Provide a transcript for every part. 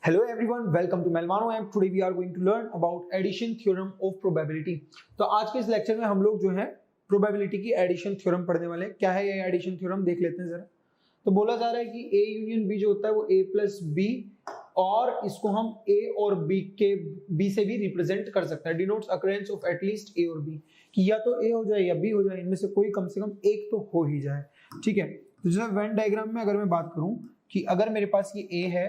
Hello everyone, welcome to Melvano and today we are going to learn about addition theorem of probability। तो आज के इस lecture में हम लोग जो है प्रोबेबिलिटी की एडिशन थ्योरम पढ़ने वाले हैं। क्या है ये एडिशन थ्योरम देख लेते हैं जरा। तो बोला जा रहा है कि ए यूनियन बी जो होता है वो ए प्लस बी और इसको हम ए और बी से भी रिप्रेजेंट कर सकते हैं। डिनोट्स अकरेंस ऑफ एटलीस्ट ए और बी, कि या तो ए हो जाए या बी हो जाए, इनमें से कोई कम से कम एक तो हो ही जाए। ठीक है, तो जैसे वेन डायग्राम में अगर मैं बात करूं कि अगर मेरे पास ये ए है,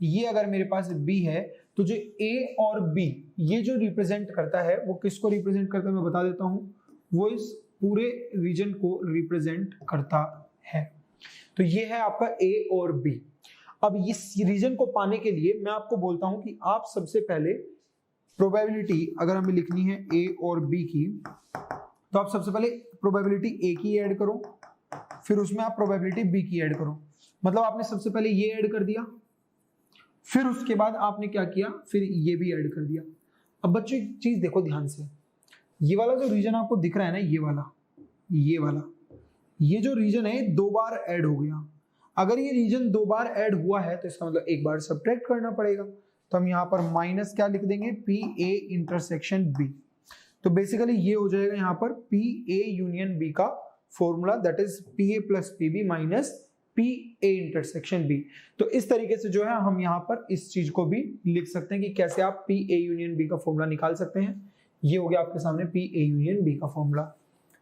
ये अगर मेरे पास बी है, तो जो ए और बी ये जो रिप्रेजेंट करता है वो किसको रिप्रेजेंट करता है मैं बता देता हूं, वो इस पूरे रीजन को रिप्रेजेंट करता है। तो ये है आपका ए और बी। अब इस रीजन को पाने के लिए मैं आपको बोलता हूं कि आप सबसे पहले प्रोबेबिलिटी अगर हमें लिखनी है ए और बी की, तो आप सबसे पहले प्रोबेबिलिटी ए की ऐड करो, फिर उसमें आप प्रोबेबिलिटी बी की ऐड करो। मतलब आपने सबसे पहले ये ऐड कर दिया, फिर उसके बाद आपने क्या किया, फिर ये भी ऐड कर दिया। अब बच्चों एक चीज देखो ध्यान से, ये वाला जो रीजन आपको दिख रहा है ना, ये जो रीजन है दो बार ऐड हो गया। अगर ये रीजन दो बार ऐड हुआ है तो इसका मतलब एक बार सब्ट्रैक्ट करना पड़ेगा। तो हम यहाँ पर माइनस क्या लिख देंगे, पी ए इंटरसेक्शन बी। तो बेसिकली ये हो जाएगा यहाँ पर पी ए यूनियन बी का formula, that is P A plus P B minus P A intersection B. तो इस तरीके से जो है हम यहाँ पर इस चीज को भी लिख सकते हैं कि कैसे आप पी ए यूनियन बी का फॉर्मूला निकाल सकते हैं। ये हो गया आपके सामने पी ए यूनियन बी का फॉर्मूला।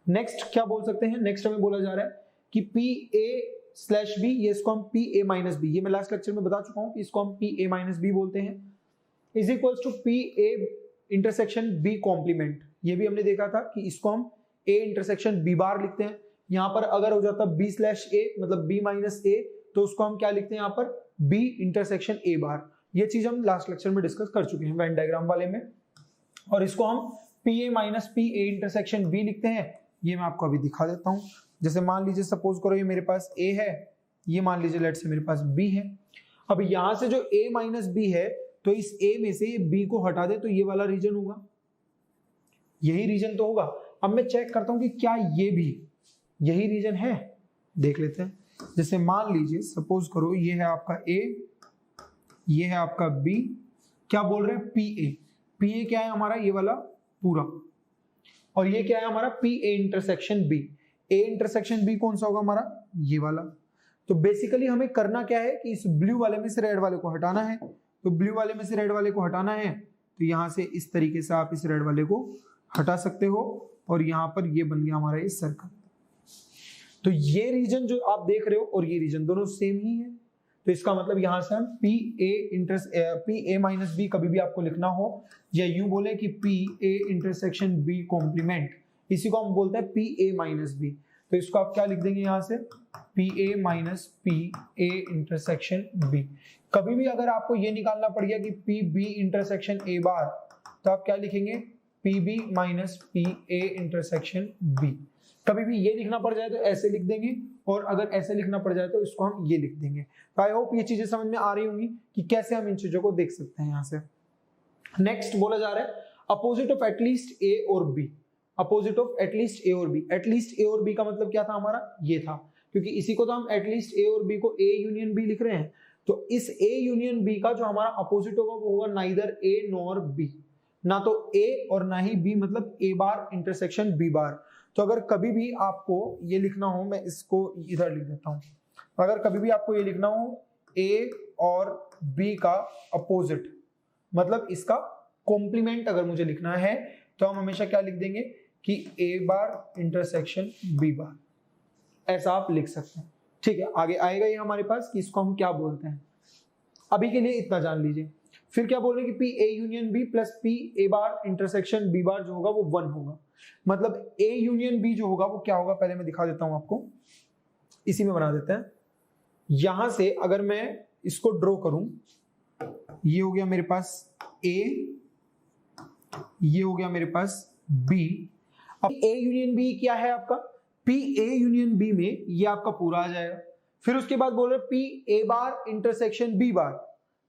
नेक्स्ट क्या बोल सकते हैं, नेक्स्ट हमें बोला जा रहा है कि पी ए स्लैश बी, ये इसको हम पी ए माइनस बी, ये मैं लास्ट लेक्चर में बता चुका हूं कि इसको हम पी ए माइनस बी बोलते हैं, is equals to P A intersection B complement. ये भी हमने देखा था कि इसको हम ए इंटरसेक्शन बी बार लिखते हैं। यहाँ पर अगर हो जाता बी स्लैश ए मतलब बी माइनस ए, तो उसको हम क्या लिखते हैं यहाँ पर बी इंटरसेक्शन ए बार। ये चीज हम लास्ट लेक्चर में डिस्कस कर चुके हैं वेन डायग्राम वाले में। और इसको हम P A minus P A intersection B लिखते हैं। ये मैं आपको अभी दिखा देता हूँ। जैसे मान लीजिए सपोज करो ये मेरे पास ए है, ये मान लीजिए लेट से मेरे पास बी है। अब यहां से जो ए माइनस बी है, तो इस ए में से ये बी को हटा दे तो ये वाला रीजन होगा, यही रीजन तो होगा। अब मैं चेक करता हूं कि क्या ये भी यही रीजन है, देख लेते हैं। जैसे मान लीजिए सपोज करो ये है आपका ए, ये है आपका बी, क्या बोल रहे हैं पी ए। पी ए क्या है हमारा, ये वाला पूरा, और ये क्या है हमारा P A intersection B. A intersection B कौन सा होगा हमारा, ये वाला। तो बेसिकली हमें करना क्या है कि इस ब्लू वाले में से रेड वाले को हटाना है। तो ब्लू वाले में से रेड वाले को हटाना है, तो यहां से इस तरीके से आप इस रेड वाले को हटा सकते हो, और यहां पर ये बन गया हमारा इस सर्कल। तो ये रीजन जो आप देख रहे हो और ये रीजन दोनों सेम ही है। तो इसका मतलब यहां से हम पी ए माइनस बी कभी भी आपको लिखना हो, या यूं बोले कि P A intersection B complement, इसी को हम बोलते हैं पी ए माइनस बी। तो इसको आप क्या लिख देंगे यहां से, P A minus P A intersection B. कभी भी अगर आपको ये निकालना पड़ गया कि P B intersection A bar, तो आप क्या लिखेंगे, P B minus P A intersection B. कभी भी ये लिखना पड़ जाए तो ऐसे लिख देंगे, और अगर ऐसे लिखना पड़ जाए तो इसको हम ये लिख देंगे। तो आई होप ये चीजें समझ में आ रही होंगी कि कैसे हम इन चीजों को देख सकते हैं। यहां से नेक्स्ट बोला जा रहा है अपोजिट ऑफ एटलीस्ट ए और बी। अपोजिट ऑफ एटलीस्ट ए और बी, एटलीस्ट ए और बी का मतलब क्या था हमारा, ये था, क्योंकि इसी को तो हम एटलीस्ट ए और बी को ए यूनियन बी लिख रहे हैं। तो इस ए यूनियन बी का जो हमारा अपोजिट होगा वो होगा नाइदर ए नॉर बी, ना तो ए और ना ही बी, मतलब A bar intersection B bar. तो अगर कभी भी आपको ये लिखना हो, मैं इसको इधर लिख देता हूं, अगर कभी भी आपको ये लिखना हो ए और बी का अपोजिट, मतलब इसका कॉम्प्लीमेंट अगर मुझे लिखना है, तो हम हमेशा क्या लिख देंगे कि ए बार इंटरसेक्शन बी बार, ऐसा आप लिख सकते हैं। ठीक है, आगे आएगा ये हमारे पास कि इसको हम क्या बोलते हैं। अभी के लिए इतना जान लीजिए। फिर क्या बोल रहे हैं कि P A union B plus P A bar intersection B bar जो होगा वो 1 होगा। मतलब ए यूनियन बी जो होगा वो क्या होगा, पहले मैं दिखा देता हूं आपको, इसी में बना देते हैं। यहां से अगर मैं इसको ड्रॉ करूं, ये हो गया मेरे पास ए, ये हो गया मेरे पास बी। अब ए यूनियन बी क्या है आपका, पी ए यूनियन बी में ये आपका पूरा आ जाएगा। फिर उसके बाद बोल रहे P A bar intersection B bar.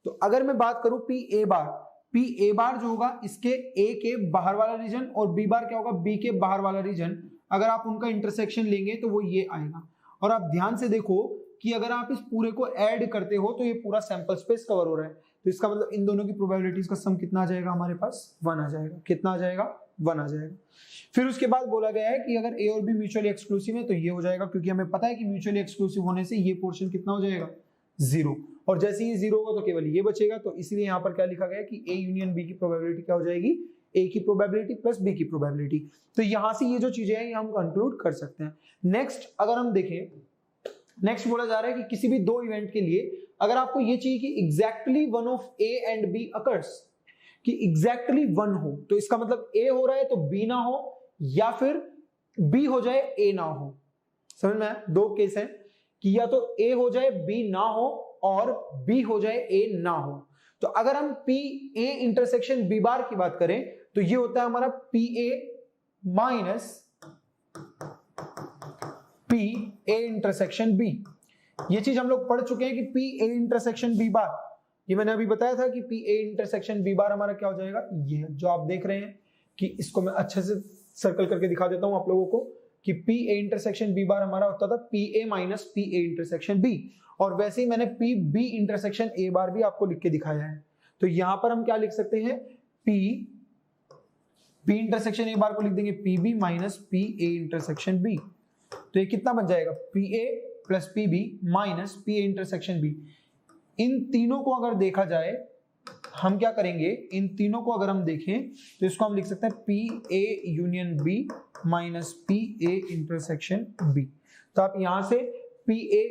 तो अगर मैं बात करूं पी ए बार जो होगा इसके ए के बाहर वाला रीजन, और बी बार क्या होगा, बी के बाहर वाला रीजन। अगर आप उनका इंटरसेक्शन लेंगे तो वो ये आएगा। और आप ध्यान से देखो कि अगर आप इस पूरे को ऐड करते हो तो ये पूरा सैंपल स्पेस कवर हो रहा है। तो इसका मतलब इन दोनों की प्रोबेबिलिटीज का सम कितना आ जाएगा हमारे पास, 1 आ जाएगा। कितना आ जाएगा, 1 आ जाएगा। फिर उसके बाद बोला गया है कि अगर ए और बी म्यूचुअली एक्सक्लूसिव है तो ये हो जाएगा, क्योंकि हमें पता है कि म्यूचुअली एक्सक्लूसिव होने से ये पोर्शन कितना हो जाएगा, 0, और जैसे ही 0 होगा तो केवल ये बचेगा। तो इसलिए यहाँ पर क्या लिखा गया है कि ए यूनियन बी की प्रोबेबिलिटी क्या हो जाएगी, ए की प्रोबेबिलिटी प्लस बी की प्रोबेबिलिटी। तो यहां से ये जो चीजें हैं ये हम कंक्लूड कर सकते हैं। नेक्स्ट अगर हम देखें, नेक्स्ट बोला जा रहा है कि किसी भी दो इवेंट के लिए अगर आपको ये चाहिए कि exactly one of A and B occurs, कि एग्जैक्टली वन हो, तो इसका मतलब ए हो रहा है तो बी ना हो, या फिर बी हो जाए ए ना हो। समझ में आया? दो केस है कि या तो ए हो जाए बी ना हो और बी हो जाए ए ना हो। तो अगर हम P A intersection B bar की बात करें तो ये होता है हमारा P A minus P A intersection B. ये चीज हम लोग पढ़ चुके हैं कि P A intersection B bar, ये मैंने अभी बताया था कि P A intersection B bar हमारा क्या हो जाएगा, ये जो आप देख रहे हैं कि इसको मैं अच्छे से सर्कल करके दिखा देता हूं आप लोगों को कि P A intersection B bar हमारा होता था P A minus P A intersection B, और वैसे ही मैंने P B intersection A bar भी आपको लिख के दिखाया है। तो यहां पर हम क्या लिख सकते हैं, पी इंटरसेक्शन ए बार को लिख देंगे P B minus P A intersection B. तो ये कितना बन जाएगा, P A plus P B minus P A intersection B. इन तीनों को अगर देखा जाए, हम क्या करेंगे, इन तीनों को अगर हम देखें तो इसको हम लिख सकते हैं P A union B minus P A intersection B. तो आप यहां से पी ए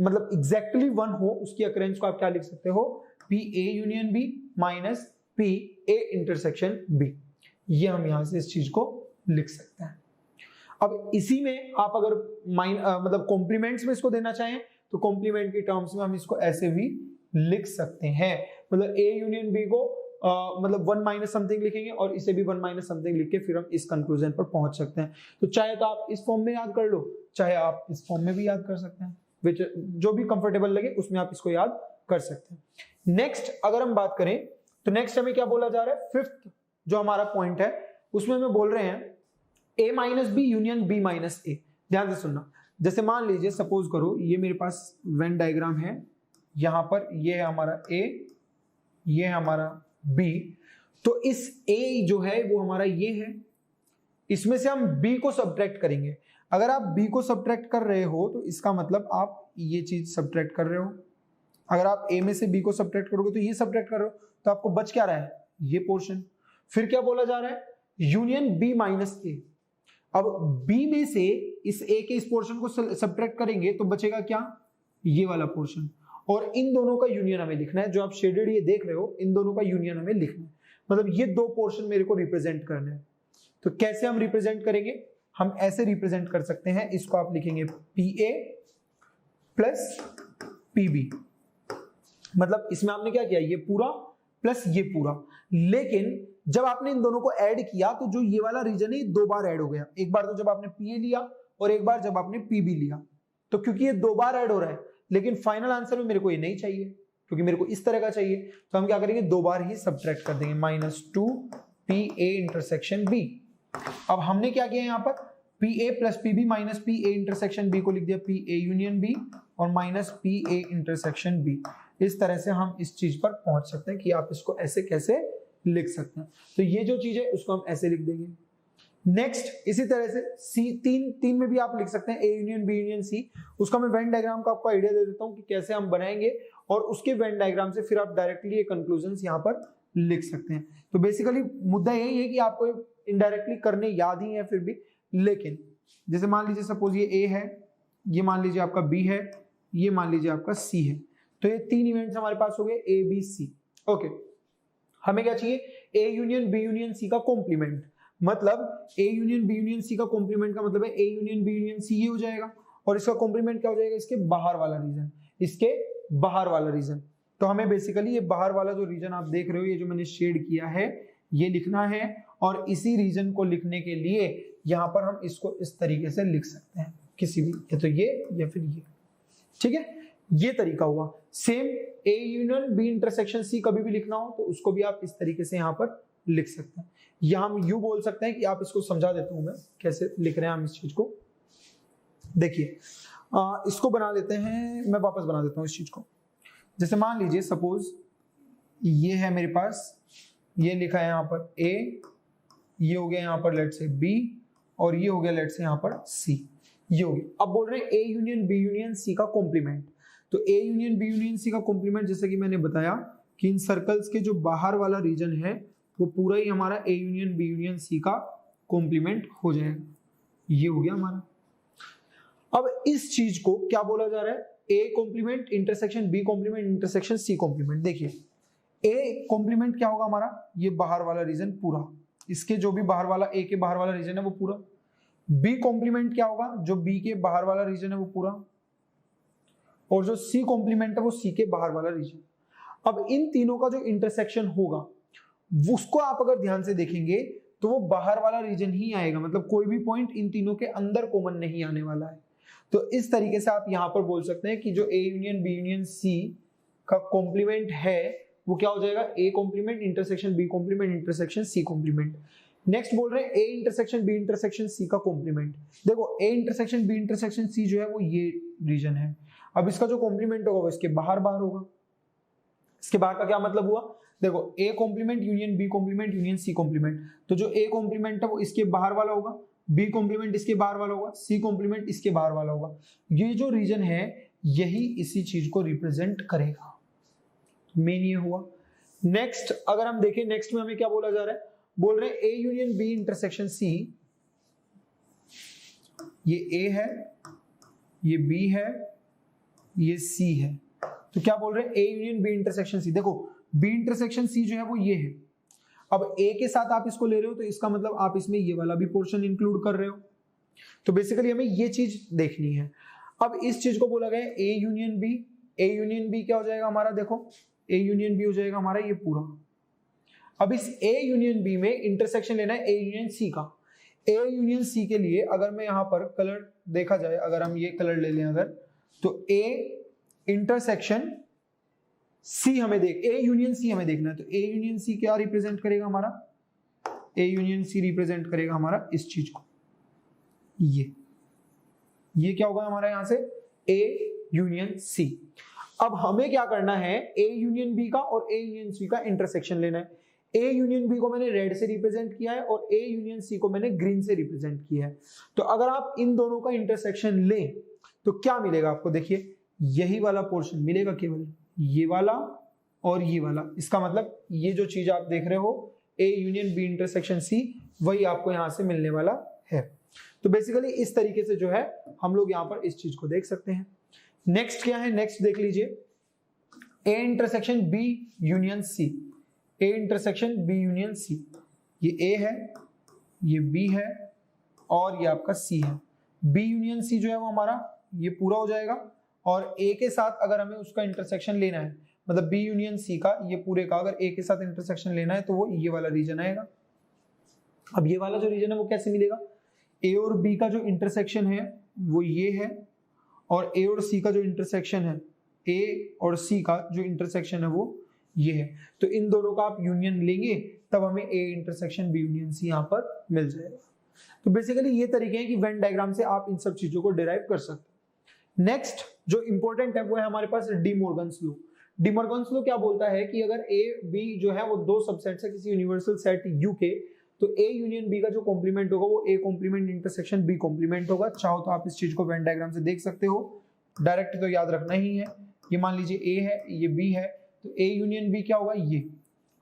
मतलब एग्जैक्टली वन हो उसकी अकरेंस को आप क्या लिख सकते हो, P A union B minus P A intersection B. ये हम यहां से इस चीज को लिख सकते हैं। अब इसी में आप अगर मतलब कॉम्प्लीमेंट्स में इसको देना चाहें तो कॉम्प्लीमेंट की टर्म्स में हम इसको ऐसे भी लिख सकते हैं, मतलब ए यूनियन बी को मतलब 1 माइनस समथिंग लिखेंगे और इसे भी 1 माइनस समथिंग लिख के फिर हम इस कंक्लूजन पर पहुंच सकते हैं। तो चाहे तो आप इस फॉर्म में याद कर लो, चाहे आप इस फॉर्म में भी याद कर सकते हैं, विच जो भी कंफर्टेबल लगे उसमें आप इसको याद कर सकते हैं। नेक्स्ट अगर हम बात करें तो नेक्स्ट हमें क्या बोला जा रहा है, फिफ्थ जो हमारा पॉइंट है उसमें हमें बोल रहे हैं A minus B union B minus A. ध्यान से सुनना, जैसे मान लीजिए सपोज करो ये मेरे पास वेन डायग्राम है, यहां पर ये है हमारा ए, ये है हमारा बी, तो इस ए जो है वो हमारा ये है, इसमें से हम बी को सब्ट्रैक्ट करेंगे। अगर आप बी को सब्ट्रैक्ट कर रहे हो तो इसका मतलब आप ये चीज सब्ट्रैक्ट कर रहे हो। अगर आप ए में से बी को सब्ट्रैक्ट करोगे तो ये सब्ट्रैक्ट कर रहे हो, तो आपको बच क्या रहा है, ये पोर्शन। फिर क्या बोला जा रहा है, यूनियन बी माइनस ए। अब बी में से इस ए के इस पोर्शन को सब्ट्रैक्ट करेंगे तो बचेगा क्या, ये वाला पोर्शन, और इन दोनों का यूनियन हमें लिखना है। जो आप शेडेड ये देख रहे हो इन दोनों का यूनियन हमें लिखना है, मतलब ये दो पोर्शन मेरे को रिप्रेजेंट करना है। तो कैसे हम रिप्रेजेंट करेंगे, हम ऐसे रिप्रेजेंट कर सकते हैं, इसको आप लिखेंगे P A plus P B, मतलब इसमें आपने क्या किया, ये पूरा प्लस ये पूरा, लेकिन जब आपने इन दोनों को ऐड किया तो जो ये वाला रीजन है दो बार ऐड हो गया। एक बार तो जब आपने पी ए लिया और एक बार जब आपने पी बी लिया, तो क्योंकि ये दो बार ऐड हो रहा है, लेकिन फाइनल आंसर में मेरे को ये नहीं चाहिए क्योंकि मेरे को इस तरह का चाहिए, तो हम क्या करेंगे, दो बार ही सब्ट्रैक्ट कर देंगे, -2 पी ए इंटरसेक्शन बी। अब हमने क्या किया यहाँ पर, P A plus P B minus P A intersection B को लिख दिया पी ए यूनियन बी और minus P A intersection B. इस तरह से हम इस चीज पर पहुंच सकते हैं कि आप इसको ऐसे कैसे लिख सकते हैं। तो ये जो चीज है उसको हम ऐसे लिख देंगे। नेक्स्ट इसी तरह से सी तीन में भी आप लिख सकते हैं A union B union C. उसका मैं वेन डायग्राम का आपको आइडिया दे देता हूं कि कैसे हम बनाएंगे, और उसके वेन डायग्राम से फिर आप डायरेक्टली ये कंक्लूजन्स यहाँ पर लिख सकते हैं। तो बेसिकली मुद्दा यही है कि आपको इनडायरेक्टली करने याद ही है फिर भी, लेकिन जैसे मान लीजिए सपोज ये ए है, ये मान लीजिए आपका बी है, ये मान लीजिए आपका सी है, तो ये तीन इवेंट्स हमारे पास हो गए ए बी सी। ओके, हमें क्या चाहिए, A union B union C का कॉम्प्लीमेंट, मतलब A union B union C का कॉम्प्लीमेंट का मतलब है A union B union C ये हो जाएगा, और इसका कॉम्प्लीमेंट क्या हो जाएगा, इसके बाहर वाला रीजन, इसके बाहर वाला रीजन। तो हमें बेसिकली ये बाहर वाला जो रीजन आप देख रहे हो, ये जो मैंने शेड किया है ये लिखना है, और इसी रीजन को लिखने के लिए यहाँ पर हम इसको इस तरीके से लिख सकते हैं, किसी भी, या तो ये या फिर ये, ठीक है, ये तरीका हुआ। Same A union B intersection C कभी भी लिखना हो तो उसको भी आप इस तरीके से यहाँ पर लिख सकते हैं, या हम यू बोल सकते हैं कि आप इसको समझा देता हूं मैं कैसे लिख रहे हैं हम इस चीज को। देखिए इसको बना लेते हैं, मैं वापस बना देता हूं इस चीज को। जैसे मान लीजिए सपोज ये है मेरे पास, ये लिखा है यहाँ पर ए, ये हो गया यहाँ पर लेट से बी, और ये हो गया लेट से यहाँ पर सी, ये हो गया। अब बोल रहे हैं A union B union C का कॉम्प्लीमेंट। तो A union B union C का कॉम्प्लीमेंट, जैसे कि मैंने बताया कि इन सर्कल्स के जो बाहर वाला रीजन है वो पूरा ही हमारा A union B union C का कॉम्प्लीमेंट हो जाएगा। ये हो गया हमारा। अब इस चीज को क्या बोला जा रहा है, A complement intersection B complement intersection C complement. देखिए ए कॉम्प्लीमेंट क्या होगा हमारा, ये बाहर वाला रीजन पूरा, इसके जो भी बाहर वाला ए के बाहर वाला रीजन है वो पूरा। बी कॉम्प्लीमेंट क्या होगा, जो बी के बाहर वाला रीजन है वो पूरा, और जो सी कॉम्प्लीमेंट है वो सी के बाहर वाला रीजन। अब इन तीनों का जो इंटरसेक्शन होगा उसको आप अगर ध्यान से देखेंगे तो वो बाहर वाला रीजन ही आएगा, मतलब कोई भी पॉइंट इन तीनों के अंदर कॉमन नहीं आने वाला है। तो इस तरीके से आप यहां पर बोल सकते हैं कि जो A union B union C का कॉम्प्लीमेंट है वो क्या हो जाएगा, A complement intersection B complement intersection C complement. Next बोल रहे हैं A intersection B intersection C का कॉम्प्लीमेंट। देखो A intersection B intersection C जो है वो ये रीजन है। अब इसका जो कॉम्प्लीमेंट होगा वो इसके बाहर बाहर होगा। इसके बाहर का क्या मतलब हुआ, देखो A complement union B complement union C complement, तो जो ए कॉम्प्लीमेंट है वो इसके बाहर वाला होगा, बी कॉम्प्लीमेंट इसके बाहर वाला होगा, सी कॉम्प्लीमेंट इसके बाहर वाला होगा। ये जो रीजन है यही इसी चीज को रिप्रेजेंट करेगा। मेन ये हुआ। नेक्स्ट अगर हम देखें, नेक्स्ट में हमें क्या बोला जा रहा है, बोल रहे हैं A union B intersection C, ये ए है, ये बी है, ये सी है। तो क्या बोल रहे हैं A union B intersection C. देखो बी इंटरसेक्शन सी जो है वो ये है। अब ए के साथ आप इसको ले रहे हो तो इसका मतलब आप इसमें ये वाला भी पोर्शन इंक्लूड कर रहे हो। तो बेसिकली हमें ये चीज देखनी है। अब इस चीज को बोला गया A union B. A union B क्या हो जाएगा हमारा, देखो ए यूनियन बी हो जाएगा हमारा ये पूरा। अब इस ए यूनियन बी में इंटरसेक्शन लेना है ए यूनियन सी का। ए यूनियन सी के लिए अगर मैं यहां पर कलर देखा जाए, अगर हम ये कलर ले लें अगर, तो ए इंटरसेक्शन सी हमें ए यूनियन सी हमें देखना है। तो ए यूनियन सी क्या रिप्रेजेंट करेगा हमारा, ए यूनियन सी रिप्रेजेंट करेगा हमारा इस चीज को, ये क्या होगा हमारा यहां से ए यूनियन सी। अब हमें क्या करना है, ए यूनियन बी का और ए यूनियन सी का इंटरसेक्शन लेना है। ए यूनियन बी को मैंने रेड से रिप्रेजेंट किया है और ए यूनियन सी को मैंने ग्रीन से रिप्रेजेंट किया है। तो अगर आप इन दोनों का इंटरसेक्शन लें तो क्या मिलेगा आपको, देखिए यही वाला पोर्शन मिलेगा, केवल ये वाला और ये वाला। इसका मतलब ये जो चीज आप देख रहे हो A union B intersection C, वही आपको यहां से मिलने वाला है। तो बेसिकली इस तरीके से जो है हम लोग यहां पर इस चीज को देख सकते हैं। नेक्स्ट क्या है, नेक्स्ट देख लीजिए A intersection B union C. A intersection B union C, ये ए है, ये बी है और ये आपका सी है। बी यूनियन सी जो है वो हमारा ये पूरा हो जाएगा, और ए के साथ अगर हमें उसका इंटरसेक्शन लेना है, मतलब बी यूनियन सी का ये पूरे का अगर ए के साथ इंटरसेक्शन लेना है तो वो ये वाला रीजन आएगा। अब ये वाला जो रीजन है वो कैसे मिलेगा, ए और बी का जो इंटरसेक्शन है वो ये है, और ए और सी का जो इंटरसेक्शन है, ए और सी का जो इंटरसेक्शन है वो ये है। तो इन दोनों का आप यूनियन लेंगे तब हमें A intersection B union C यहाँ पर मिल जाएगा। तो बेसिकली ये तरीके हैं कि वेन डायग्राम से आप इन सब चीजों को डिराइव कर सकते हैं। नेक्स्ट जो इंपॉर्टेंट है वो है हमारे पास De Morgan's law. De Morgan's law क्या बोलता है कि अगर ए बी जो है वो दो सबसेट्स है किसी यूनिवर्सल सेट यू के, तो ए यूनियन बी का जो कॉम्प्लीमेंट होगा वो A complement intersection B complement होगा। चाहो तो आप इस चीज को वेन डायग्राम से देख सकते हो, डायरेक्ट तो याद रखना ही है। ये मान लीजिए ए है, ये बी है, तो ए यूनियन बी क्या होगा ये।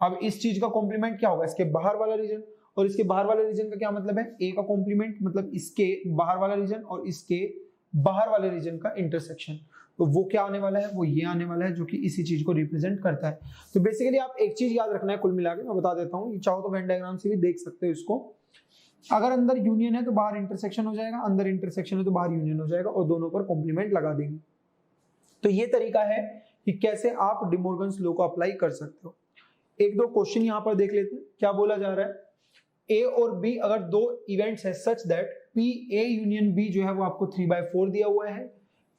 अब इस चीज का कॉम्प्लीमेंट क्या होगा, इसके बाहर वाला रीजन, और इसके बाहर वाले रीजन का क्या मतलब है, ए का कॉम्प्लीमेंट मतलब इसके बाहर वाला रीजन और इसके बाहर वाले रीजन का इंटरसेक्शन। तो वो क्या आने वाला है, वो ये आने वाला है जो कि इसी चीज को रिप्रेजेंट करता है। तो बेसिकली आप एक चीज याद रखना है, कुल मिला के मैं बता देता हूँ, चाहो तो वेन डायग्राम से भी देख सकते हो इसको। अगर अंदर यूनियन है तो बाहर इंटरसेक्शन हो जाएगा, अंदर इंटरसेक्शन है तो बाहर यूनियन हो जाएगा, और दोनों पर कॉम्प्लीमेंट लगा देंगे। तो ये तरीका है कि कैसे आप डी मॉर्गन्स लॉ को अप्लाई कर सकते हो। एक दो क्वेश्चन यहाँ पर देख लेते हैं। क्या बोला जा रहा है, ए और बी अगर दो इवेंट्स है such that P A union B जो है वो आपको 3/4 दिया हुआ है,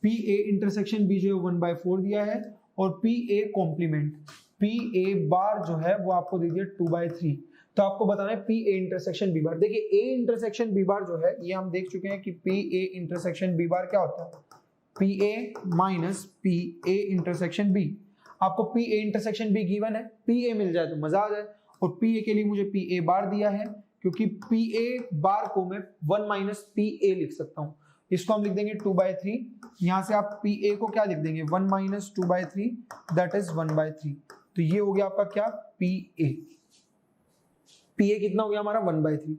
पी ए इंटरसेक्शन बी जो है 1/4 दिया है, और P A complement P A bar जो है वो आपको दे दिया 2/3। तो आपको बताना है P A intersection B bar. देखिए ए इंटरसेक्शन बी बार जो है ये हम देख चुके हैं कि P A intersection B bar क्या होता है, P A minus P A intersection B. आपको P A intersection B given है, पी ए मिल जाए तो मजा आ जाए, और पी ए के लिए मुझे पी ए बार दिया है, क्योंकि पी ए बार को मैं 1 माइनस पी ए लिख सकता हूं। इसको हम लिख देंगे 2/3, यहां से आप पी ए को क्या लिख देंगे 1 माइनस 2/3 दैट इज 1/3। तो ये हो गया आपका क्या पी ए। पी ए कितना हो गया हमारा 1/3।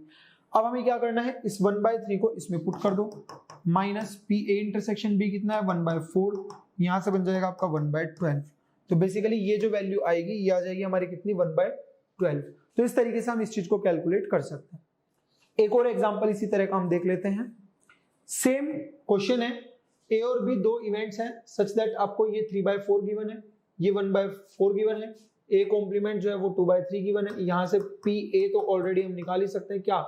अब हमें क्या करना है, इस 1/3 को इसमें पुट कर दो, minus P A intersection B कितना है 1/4, यहां से बन जाएगा आपका 1/12। तो बेसिकली ये जो वैल्यू आएगी ये आ जाएगी हमारी कितनी 1/12। तो इस तरीके से हम इस चीज को कैलकुलेट कर सकते हैं। एक और एग्जांपल इसी तरह का हम देख लेते हैं। सेम क्वेश्चन है, ए और बी दो इवेंट्स हैं सच दैट आपको ये 3/4 गिवन है, ये 1/4 गिवन है, ए कॉम्प्लीमेंट जो है वो 2/3 गिवन है। यहां से पी ए तो ऑलरेडी हम निकाल ही सकते हैं, क्या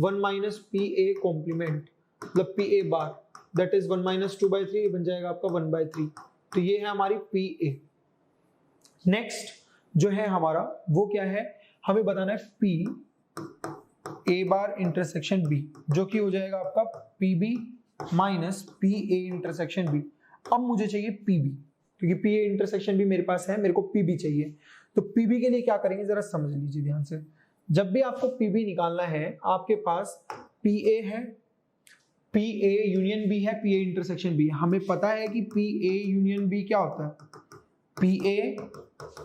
1 माइनस पी ए कॉम्प्लीमेंट मतलब P A bar that is 1 minus 2/3 बन जाएगा आपका 1/3। तो ये है हमारी पी ए। नेक्स्ट जो है हमारा वो क्या है, हमें बताना है P A bar intersection B, जो कि हो जाएगा आपका P B minus P A intersection B. अब मुझे चाहिए पी बी, क्योंकि पी ए इंटरसेक्शन बी मेरे पास है, मेरे को पी बी चाहिए। तो पी बी के लिए क्या करेंगे जरा समझ लीजिए ध्यान से। जब भी आपको पी बी निकालना है, आपके पास पी ए है, पी ए यूनियन बी है, पी ए इंटरसेक्शन बी है। हमें पता है कि पी ए यूनियन बी क्या होता है, P A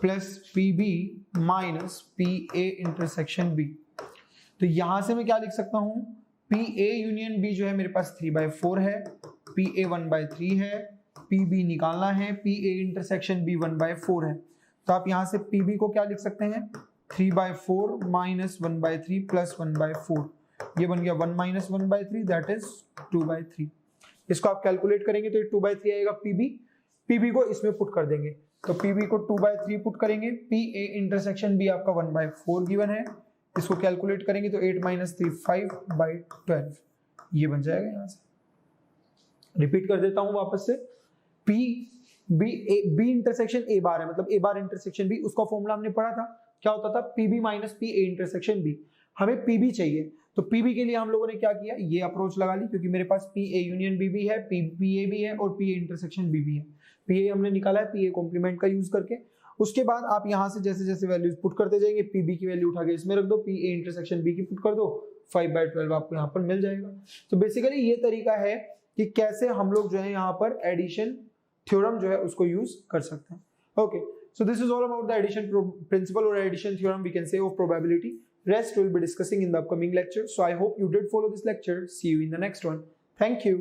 plus P B minus P A intersection B. तो यहां से मैं क्या लिख सकता हूं, पी ए यूनियन बी जो है मेरे पास 3/4 है, पी ए 1/3 है, पी बी निकालना है, पी ए इंटरसेक्शन बी 1/4 है। तो आप यहां से पी बी को क्या लिख सकते हैं 3/4 माइनस 1/3 प्लस 1/4, ये बन गया 1 माइनस 1/3 दैट इज 2/3। इसको आप कैलकुलेट करेंगे तो ये 2/3 आएगा पीबी। पीबी को इसमें पुट कर देंगे, तो पीबी को 2/3 पुट करेंगे, पी ए इंटरसेक्शन बी आपका 1/4 गिवन है, इसको कैलकुलेट करेंगे तो 8 माइनस 3 5/12 ये बन जाएगा। यहां से रिपीट कर देता हूं वापस से, P B intersection A bar है, मतलब ए बार इंटरसेक्शन बी, उसका फॉर्मूला हमने पढ़ा था, क्या होता था P B minus P A intersection B. हमें पीबी चाहिए, तो पीबी के लिए हम लोगों ने क्या किया, ये अप्रोच लगा ली, क्योंकि मेरे पास पी ए यूनियन बी भी है, पी ए भी है और पी ए इंटरसेक्शन बी भी है। पी ए हमने निकाला है पी ए कॉम्प्लीमेंट का यूज करके। उसके बाद आप यहां से जैसे जैसे वैल्यूज पुट करते जाएंगे, पीबी की वैल्यू उठा के इसमें रख दो, पी ए इंटरसेक्शन बी की पुट कर दो, 5/12 आपको यहाँ पर मिल जाएगा। तो बेसिकली ये तरीका है कि कैसे हम लोग जो है यहाँ पर एडिशन थ्योरम जो है उसको यूज कर सकते हैं। Okay, so this is all about the addition principle or addition theorem we can say of probability. Rest we'll be discussing in the upcoming lecture. So I hope you did follow this lecture. See you in the next one. Thank you.